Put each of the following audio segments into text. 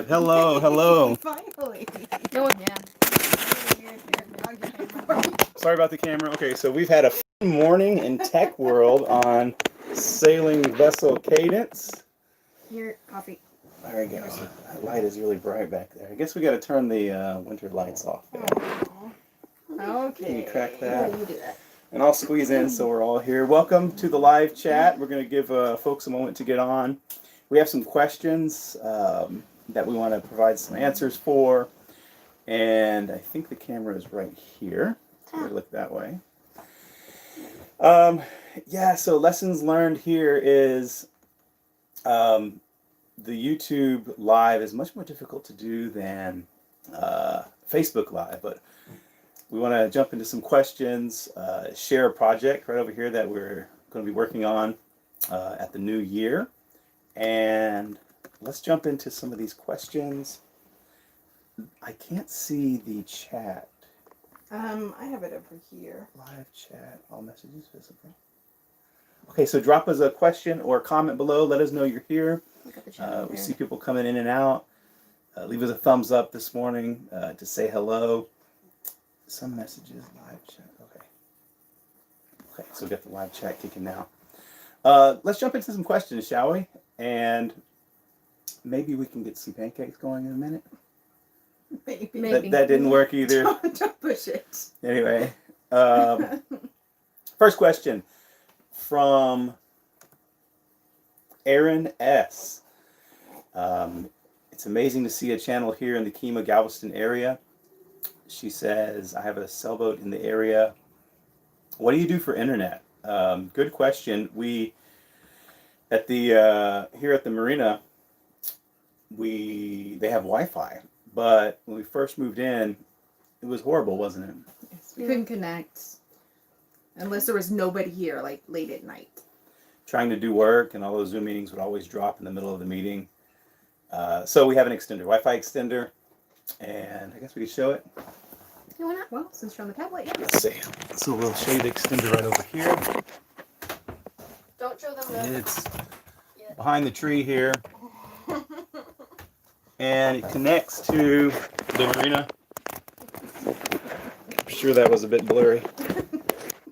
Hello, hello. Finally. No one, yeah. Sorry about the camera. Okay, so we've had a fun morning in tech world on sailing vessel Cadence. Here, coffee. There we go. That light is really bright back there. I guess we got to turn the winter lights off there. Okay. Can you crack Yeah, that? you do that. And I'll squeeze in so we're all here. Welcome to the live chat. We're going to give folks a moment to get on. We have some questions that we want to provide some answers for. And I think the camera is right here. So we look that way. So lessons learned here is the YouTube Live is much more difficult to do than Facebook Live. But we want to jump into some questions, share a project right over here that we're going to be working on at the new year. And let's jump into some of these questions. I can't see the chat. I have it over here. Live chat, all messages visible. Okay, so drop us a question or comment below. Let us know you're here. We see people coming in and out. Leave us a thumbs up this morning to say hello. Some messages, live chat. Okay, so we got the live chat kicking now. Let's jump into some questions, shall we? And maybe we can get some pancakes going in a minute. Maybe. That didn't work either. Don't push it. Anyway, first question from Aaron S. It's amazing to see a channel here in the Kemah, Galveston area. She says, I have a sailboat in the area. What do you do for internet? Good question. We at the here at the marina, they have Wi-Fi, but when we first moved in, it was horrible, wasn't it? Yes, we couldn't connect unless there was nobody here, like late at night. Trying to do work, and all those Zoom meetings would always drop in the middle of the meeting. So we have an extender, Wi-Fi extender, and I guess we could show it. You want to? Well, since you're on the tablet, yeah. Let's see. So we'll show you the extender right over here. Don't show them It's behind the tree here. And it connects to the marina. I'm sure that was a bit blurry.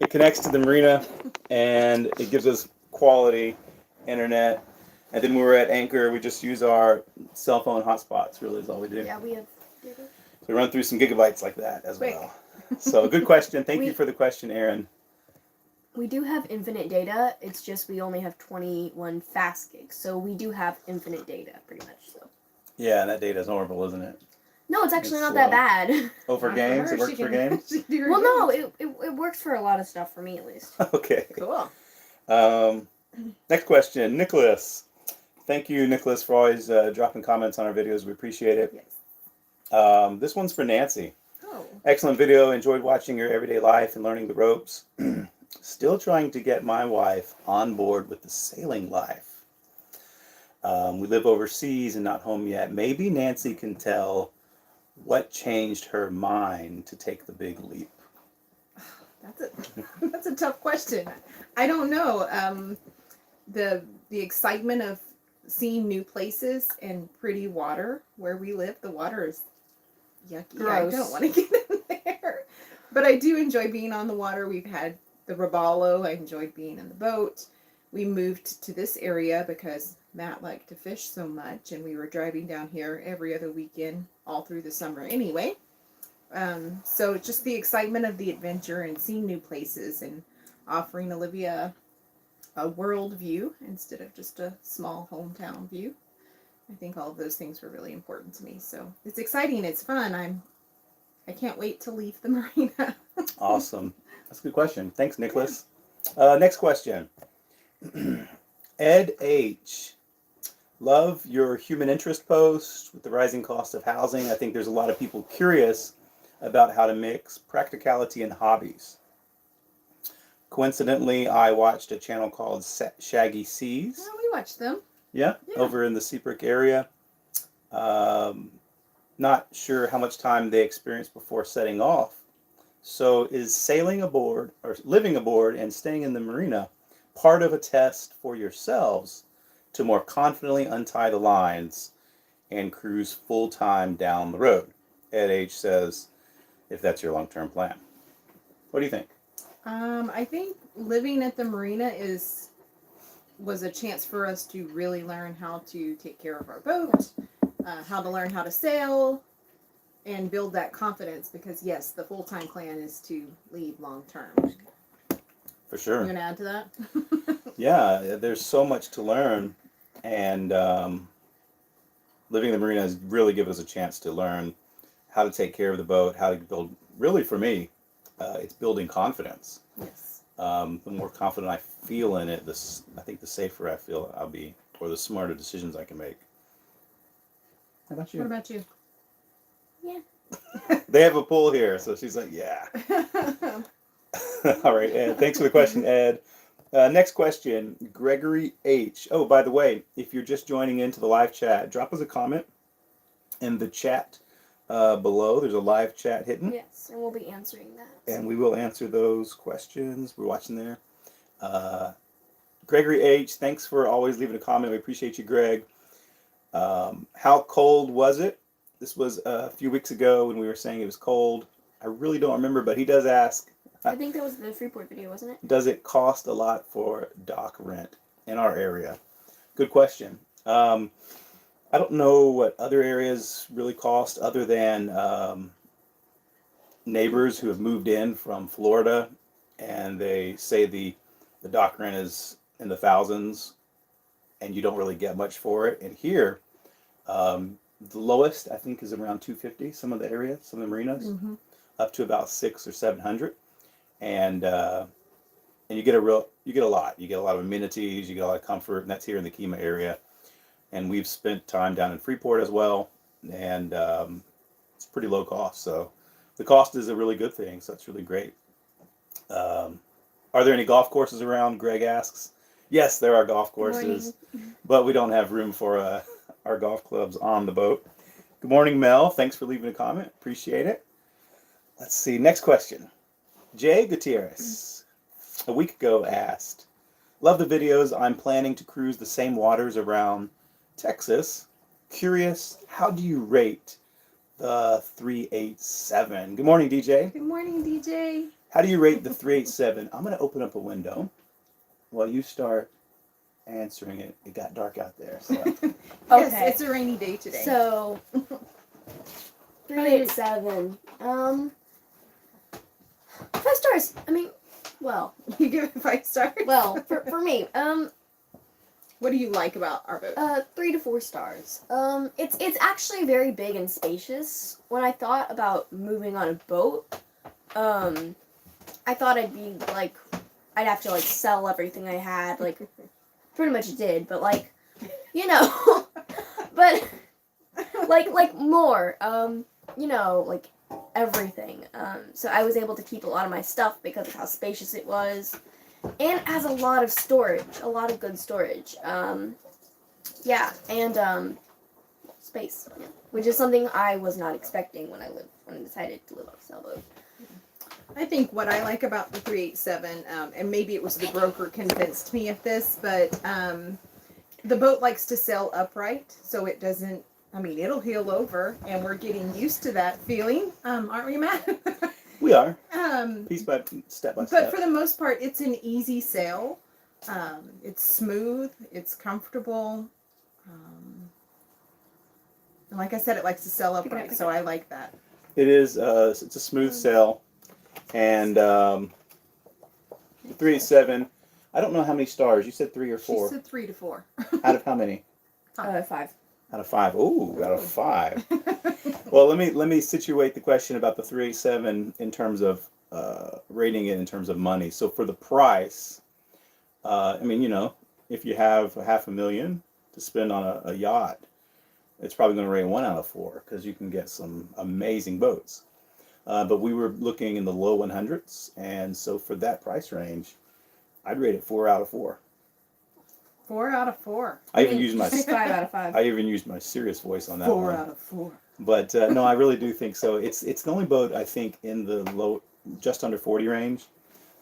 It connects to the marina and it gives us quality internet. And then when we're at anchor, we just use our cell phone hotspots, really is all we do. Yeah, we have. So we run through some gigabytes like that as well. So good question. Thank you for the question, Aaron. We do have infinite data. It's just we only have 21 fast gigs. So we do have infinite data, pretty much. So. Yeah, and that data is horrible, isn't it? No, it's actually not that bad. Oh, for games? It works for games? Well, no, it works for a lot of stuff, for me at least. Okay. Cool. Next question, Nicholas. Thank you, Nicholas, for always dropping comments on our videos. We appreciate it. Yes. This one's for Nancy. Oh. Excellent video. Enjoyed watching your everyday life and learning the ropes. Still trying to get my wife on board with the sailing life. We live overseas and not home yet. Maybe Nancy can tell what changed her mind to take the big leap. That's a tough question. I don't know. The excitement of seeing new places and pretty water where we live. The water is yucky. Gross. I don't want to get in there. But I do enjoy being on the water. We've had the Robalo. I enjoyed being in the boat. We moved to this area because Matt liked to fish so much, and we were driving down here every other weekend all through the summer anyway. So just the excitement of the adventure and seeing new places and offering Olivia a world view instead of just a small hometown view. I think all of those things were really important to me. So it's exciting. It's fun. I can't wait to leave the marina. Awesome. That's a good question. Thanks, Nicholas. Next question. Ed H. Love your human interest post with the rising cost of housing. I think there's a lot of people curious about how to mix practicality and hobbies. Coincidentally, I watched a channel called Shaggy Seas. Oh, we watched them. Yeah, over in the Seabrook area. Not sure how much time they experienced before setting off. So is sailing aboard or living aboard and staying in the marina part of a test for yourselves to more confidently untie the lines and cruise full time down the road. Ed H says, if that's your long term plan. What do you think? I think living at the marina was a chance for us to really learn how to take care of our boat, how to learn how to sail, and build that confidence. Because yes, the full time plan is to leave long term. For sure. You gonna add to that? Yeah, there's so much to learn, and living in the marina has really given us a chance to learn how to take care of the boat, how to build. Really, for me, it's building confidence. Yes. The more confident I feel in it, I think the safer I feel I'll be, or the smarter decisions I can make. How about you? What about you? Yeah. They have a pool here, so she's like, yeah. All right, Ed. Thanks for the question, Ed. Next question, Gregory H. Oh, by the way, if you're just joining into the live chat, drop us a comment in the chat below. There's a live chat hidden. Yes, and we'll be answering that. And we will answer those questions. We're watching there. Gregory H., thanks for always leaving a comment. We appreciate you, Greg. How cold was it? This was a few weeks ago when we were saying it was cold. I really don't remember, but he does ask, I think that was the Freeport video, wasn't it? does it cost a lot for dock rent in our area? Good question. I don't know what other areas really cost other than neighbors who have moved in from Florida, and they say the dock rent is in the thousands, and you don't really get much for it. And here, the lowest I think is around $250. Some of the areas, some of the marinas, up to about $600 or $700, and you get a lot. You get a lot of amenities. You get a lot of comfort, and that's here in the Kemah area. And we've spent time down in Freeport as well, and it's pretty low cost. So the cost is a really good thing. So that's really great. Are there any golf courses around? Greg asks. Yes, there are golf courses, but we don't have room for our golf clubs on the boat. Good morning, Mel. Thanks for leaving a comment. Appreciate it. Let's see. Next question. Jay Gutierrez, a week ago, asked, love the videos. I'm planning to cruise the same waters around Texas. Curious, how do you rate the 387? Good morning, DJ. Good morning, DJ. How do you rate the 387? I'm going to open up a window while you start answering it. It got dark out there. So. Yes, Okay. it's a rainy day today. So 387. 5 stars. I mean, well, You give it 5 stars? well, for me, What do you like about our boat? 3 to 4 stars. It's actually very big and spacious. When I thought about moving on a boat, I thought I'd be like, I'd have to like sell everything I had, like, pretty much did, but like, you know, but like more, you know, like everything. So I was able to keep a lot of my stuff because of how spacious it was. And it has a lot of storage, a lot of good storage. Yeah, and space, yeah, which is something I was not expecting when I decided to live on a sailboat. I think what I like about the 387, and maybe it was the broker convinced me of this, but the boat likes to sail upright, so it doesn't, I mean, it'll heel over, and we're getting used to that feeling, aren't we, Matt? We are. Step by step. But for the most part, it's an easy sail. It's smooth. It's comfortable. And like I said, it likes to sail upright, so I like that. It is. It's a smooth sail, and the 387. I don't know how many stars. You said 3 or 4. She said 3 to 4. Out of how many? 5. Out of 5. Ooh, out of 5. Well, let me situate the question about the 387 in terms of rating it in terms of money. So for the price, I mean, you know, if you have $500,000 to spend on a yacht, it's probably going to rate 1 out of 4 because you can get some amazing boats. But we were looking in the low 100s, and so for that price range, I'd rate it 4 out of 4. 4 out of 4. I even used my 5 out of 5. I even used my serious voice on that 4 one. out of 4. But no, I really do think so. It's the only boat I think in the low, just under 40 range,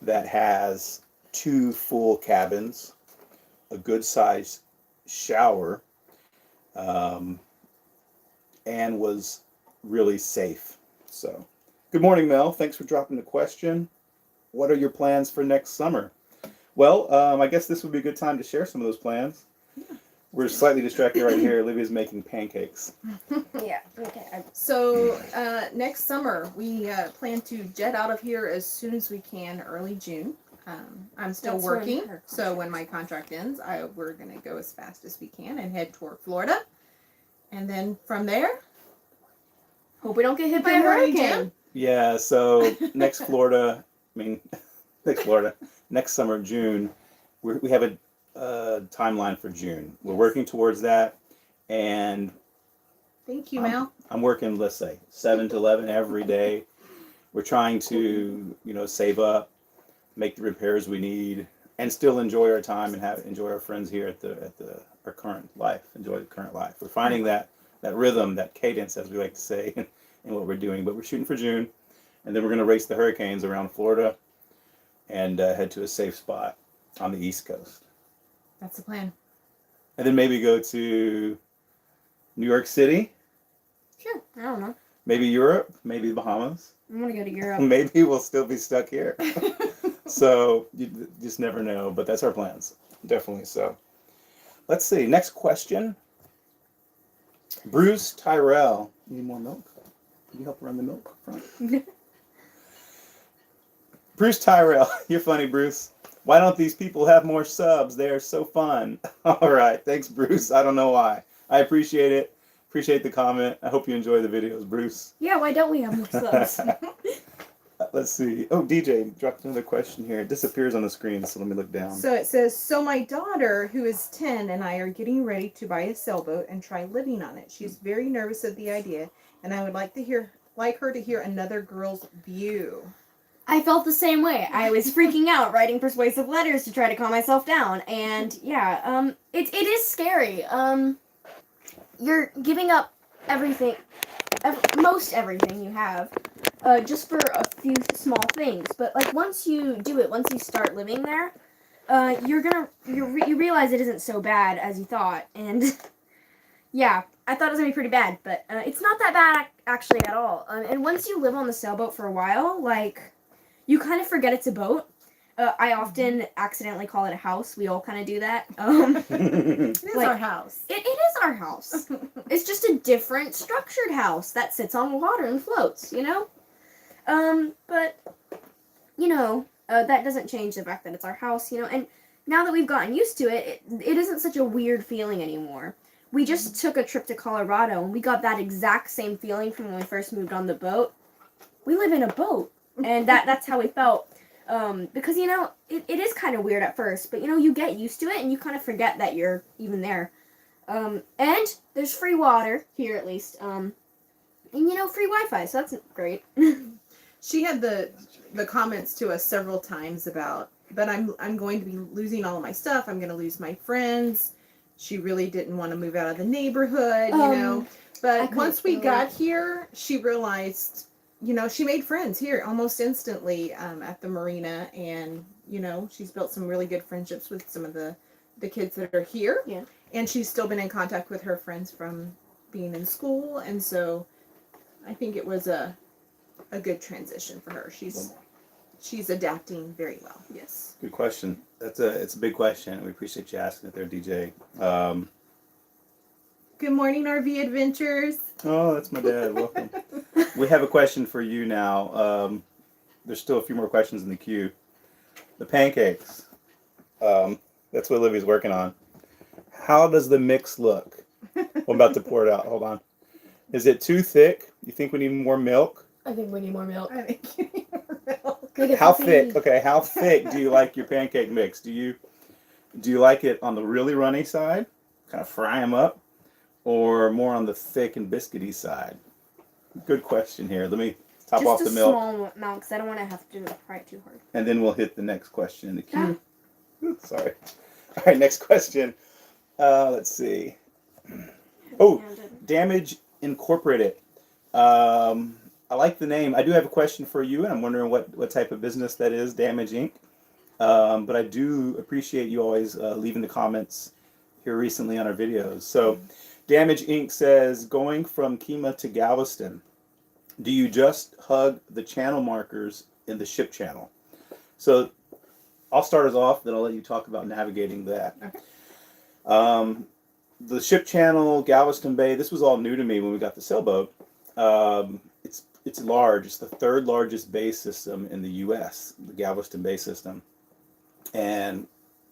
that has 2 full cabins, a good sized shower, and was really safe. So, good morning, Mel. Thanks for dropping the question. What are your plans for next summer? Well, I guess this would be a good time to share some of those plans. We're slightly distracted right here. Olivia's making pancakes. Yeah. Okay. So next summer we plan to jet out of here as soon as we can, early June. I'm still That's when working, her so when my contract ends, we're gonna go as fast as we can and head toward Florida, and then from there, Hope we don't get hit by Good a morning, hurricane. Jim. Yeah, so next next summer, June, we have a timeline for June. We're working towards that, and Thank you, Mel. I'm working, let's say, 7 to 11 every day. We're trying to, save up, make the repairs we need, and still enjoy our time and enjoy our friends here at our current life. Enjoy the current life. We're finding that rhythm, that cadence, as we like to say, in what we're doing. But we're shooting for June, and then we're going to race the hurricanes around Florida and head to a safe spot on the East Coast. That's the plan. And then maybe go to New York City, Sure. I don't know. maybe Europe, maybe the Bahamas. I'm gonna go to Europe. Maybe we'll still be stuck here. So you just never know, but that's our plans. Definitely so. Let's see. Next question. Bruce Tyrell. You need more milk? Can you help run the milk front? Bruce Tyrell. You're funny, Bruce. Why don't these people have more subs? They are so fun. All right. Thanks, Bruce. I don't know why. I appreciate it. Appreciate the comment. I hope you enjoy the videos, Bruce. Yeah, why don't we have more subs? Let's see. Oh, DJ dropped another question here. It disappears on the screen, so let me look down. So it says, so my daughter, who is 10, and I are getting ready to buy a sailboat and try living on it. She's very nervous at the idea, and I would like her to hear another girl's view. I felt the same way. I was freaking out, writing persuasive letters to try to calm myself down, and yeah, it is scary. You're giving up everything, most everything you have, just for a few small things. But like once you do it, once you start living there, you realize it isn't so bad as you thought, and yeah, I thought it was gonna be pretty bad, but it's not that bad actually at all. And once you live on the sailboat for a while, like you kind of forget it's a boat. I often accidentally call it a house. We all kind of do that. It is our house. It is our house. It's just a different structured house that sits on water and floats, But, that doesn't change the fact that it's our house, and now that we've gotten used to it, it isn't such a weird feeling anymore. We just took a trip to Colorado, and we got that exact same feeling from when we first moved on the boat. We live in a boat, and that's how we felt. Because, it is kind of weird at first, but, you get used to it, and you kind of forget that you're even there. And there's free water, here at least, and, free Wi-Fi, so that's great. She had the comments to us several times about, but I'm going to be losing all of my stuff. I'm going to lose my friends. She really didn't want to move out of the neighborhood, But once we got here, she realized, she made friends here almost instantly at the marina, and she's built some really good friendships with some of the kids that are here. Yeah. And she's still been in contact with her friends from being in school, and so I think it was a good transition for her. She's adapting very well. Yes. Good question. It's a big question. We appreciate you asking it there, DJ. Good morning, RV Adventures. Oh, that's my dad. Welcome. We have a question for you now. There's still a few more questions in the queue. The pancakes. That's what Olivia's working on. How does the mix look? I'm about to pour it out. Hold on. Is it too thick? You think we need more milk? I think we need more milk. I think you need more milk. How thick? Okay, how thick do you like your pancake mix? Do you like it on the really runny side, kind of fry them up, or more on the thick and biscuity side? Good question here. Let me top off the milk. Just a small amount, because I don't want to have to fry it too hard. And then we'll hit the next question in the queue. Sorry. All right, next question. Let's see. Oh, Damage Incorporated. I like the name. I do have a question for you, and I'm wondering what type of business that is, Damage Inc. But I do appreciate you always leaving the comments here recently on our videos. So Damage Inc. says, going from Kima to Galveston, do you just hug the channel markers in the ship channel? So I'll start us off, then I'll let you talk about navigating that. Okay. The ship channel, Galveston Bay, this was all new to me when we got the sailboat. It's large. It's the third largest bay system in the U.S., the Galveston Bay system. And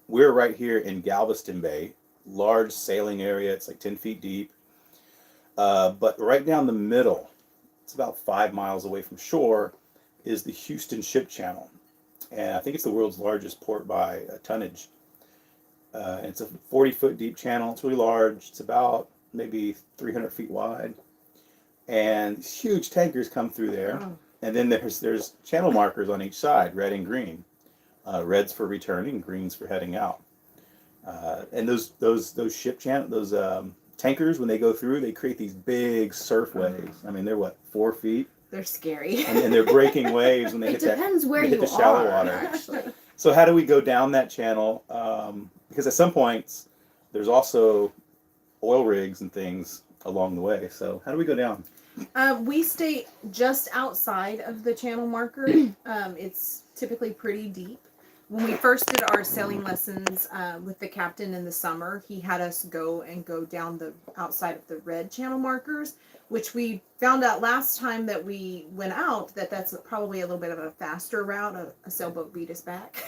we're right here in Galveston Bay, large sailing area. It's like 10 feet deep. But right down the middle, it's about 5 miles away from shore, is the Houston Ship Channel. And I think it's the world's largest port by tonnage. It's a 40-foot deep channel. It's really large. It's about maybe 300 feet wide. And huge tankers come through there. Oh. And then there's channel markers on each side, red and green. Red's for returning, green's for heading out. And those tankers, when they go through, they create these big surf waves. I mean, they're what, 4 feet? They're scary. And they're breaking waves when they It hit depends where hit you the shallow are, water. actually. So how do we go down that channel? Because at some points, there's also oil rigs and things along the way. So how do we go down? We stay just outside of the channel marker. It's typically pretty deep. When we first did our sailing lessons with the captain in the summer, he had us go down the outside of the red channel markers, which we found out last time that we went out that's probably a little bit of a faster route. A sailboat beat us back.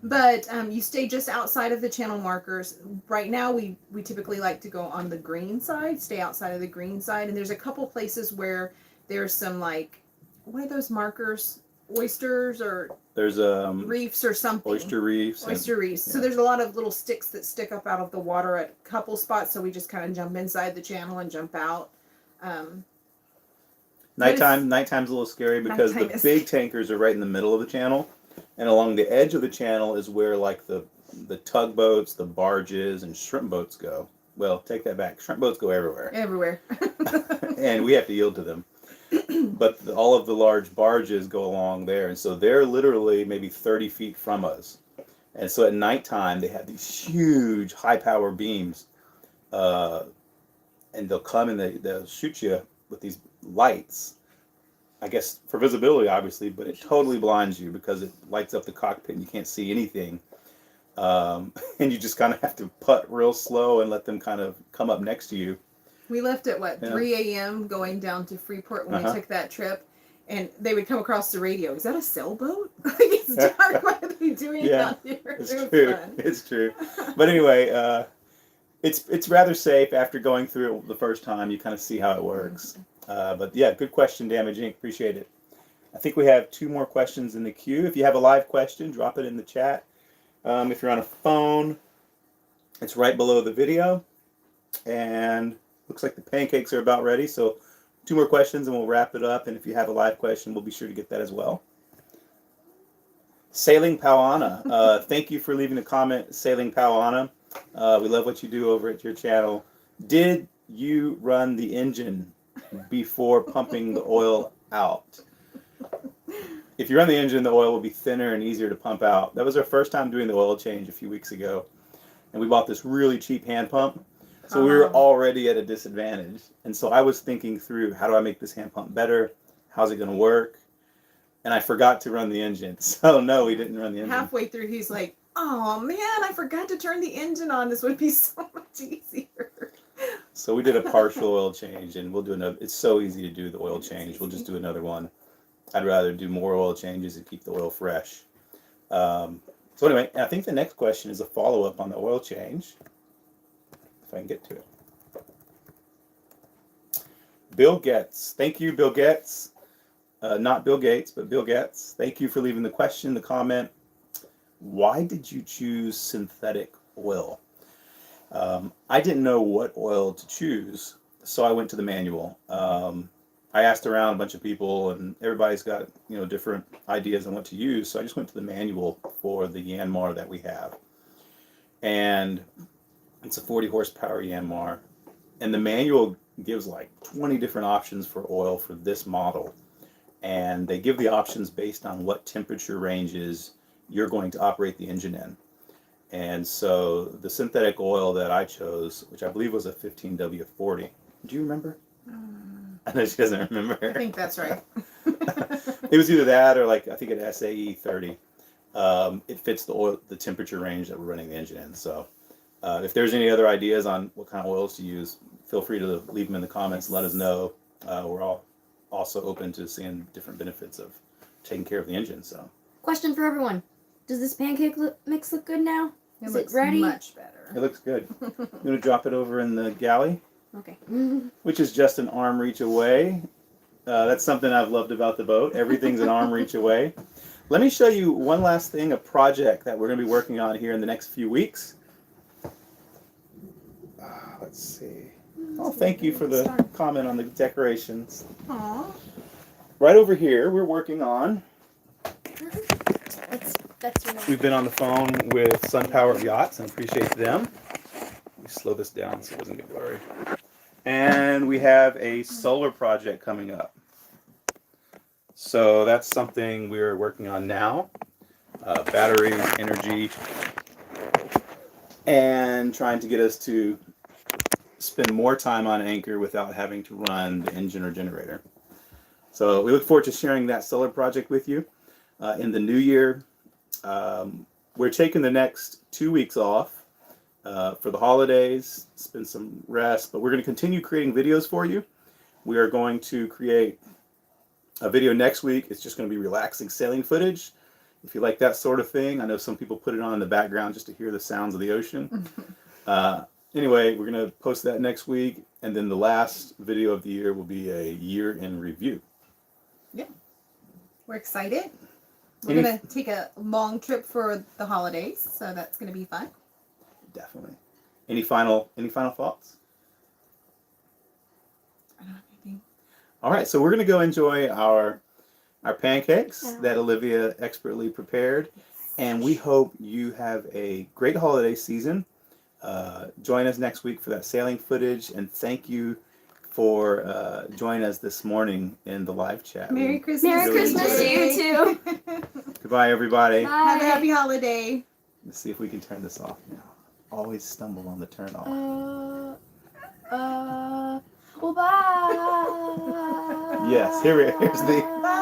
But you stay just outside of the channel markers. Right now, we typically like to go on the green side, stay outside of the green side. And there's a couple places where there's some, like, what are those markers? Oysters or there's reefs or something. Oyster reefs. Reefs. Yeah. So there's a lot of little sticks that stick up out of the water at a couple spots. So we just kind of jump inside the channel and jump out. Nightime's a little scary because the big tankers are right in the middle of the channel, and along the edge of the channel is where like the tugboats, the barges, and shrimp boats go. Well, take that back. Shrimp boats go everywhere. Everywhere. And we have to yield to them. But all of the large barges go along there, and so they're literally maybe 30 feet from us. And so at nighttime, they have these huge high-power beams, and they'll come and they'll shoot you with these lights, I guess for visibility, obviously, but it totally blinds you because it lights up the cockpit and you can't see anything. And you just kind of have to putt real slow and let them kind of come up next to you. We left at 3 a.m. going down to Freeport when we took that trip, and they would come across the radio. Is that a sailboat? Like, it's dark. What are they doing out here? It's true. Fun. It's true. But anyway, it's rather safe after going through it the first time. You kind of see how it works. But yeah, good question, Damage Inc. Appreciate it. I think we have 2 more questions in the queue. If you have a live question, drop it in the chat. If you're on a phone, it's right below the video. And looks like the pancakes are about ready. So 2 more questions and we'll wrap it up. And if you have a live question, we'll be sure to get that as well. Sailing Pauana. Thank you for leaving a comment, Sailing Pauana. We love what you do over at your channel. Did you run the engine before pumping the oil out? If you run the engine, the oil will be thinner and easier to pump out. That was our first time doing the oil change a few weeks ago. And we bought this really cheap hand pump. So we were already at a disadvantage. And so I was thinking through, how do I make this hand pump better? How's it going to work? And I forgot to run the engine. So no, we didn't run the engine. Halfway through, he's like, oh man, I forgot to turn the engine on. This would be so much easier. So we did a partial oil change, and we'll do another. It's so easy to do the oil change. We'll just do another one. I'd rather do more oil changes and keep the oil fresh. So anyway, I think the next question is a follow-up on the oil change. If I can get to it. Bill Getz. Thank you, Bill Getz. Not Bill Gates, but Bill Getz. Thank you for leaving the question, the comment. Why did you choose synthetic oil? I didn't know what oil to choose, so I went to the manual. I asked around a bunch of people, and everybody's got different ideas on what to use, so I just went to the manual for the Yanmar that we have. And it's a 40 horsepower Yanmar, and the manual gives like 20 different options for oil for this model, and they give the options based on what temperature ranges you're going to operate the engine in. And so the synthetic oil that I chose, which I believe was a 15W40. Do you remember? I know she doesn't remember. I think that's right. It was either that or like I think an SAE 30. It fits the temperature range that we're running the engine in. So if there's any other ideas on what kind of oils to use, feel free to leave them in the comments. Let us know. We're all also open to seeing different benefits of taking care of the engine. So Question for everyone: does this pancake mix look good now? It Is looks it ready? much better. it looks good. I'm gonna drop it over in the galley, Okay. which is just an arm reach away. That's something I've loved about the boat. Everything's an arm reach away. Let me show you one last thing, a project that we're going to be working on here in the next few weeks. Let's see. Oh, thank you for the comment on the decorations. Aw. Right over here, we're working on. That's your We've been on the phone with Sun Powered Yachts and appreciate them. Let me slow this down so it doesn't get blurry. And we have a solar project coming up. So that's something we're working on now. Battery, energy, and trying to get us to spend more time on anchor without having to run the engine or generator. So we look forward to sharing that solar project with you. In the new year, we're taking the next 2 weeks off for the holidays, spend some rest, but we're going to continue creating videos for you. We are going to create a video next week. It's just going to be relaxing sailing footage. If you like that sort of thing, I know some people put it on in the background just to hear the sounds of the ocean. Anyway, we're going to post that next week, and then the last video of the year will be a year in review. Yeah. We're excited. We're going to take a long trip for the holidays, so that's going to be fun. Definitely. Any final thoughts? I don't have anything. All right, so we're going to go enjoy our pancakes that Olivia expertly prepared, and we hope you have a great holiday season. Join us next week for that sailing footage, and thank you for joining us this morning in the live chat. Merry Christmas. Merry Christmas to you too. Goodbye, everybody. Bye. Have a happy holiday. Let's see if we can turn this off now. Always stumble on the turn off. Well, bye. Yes, here's the... Bye.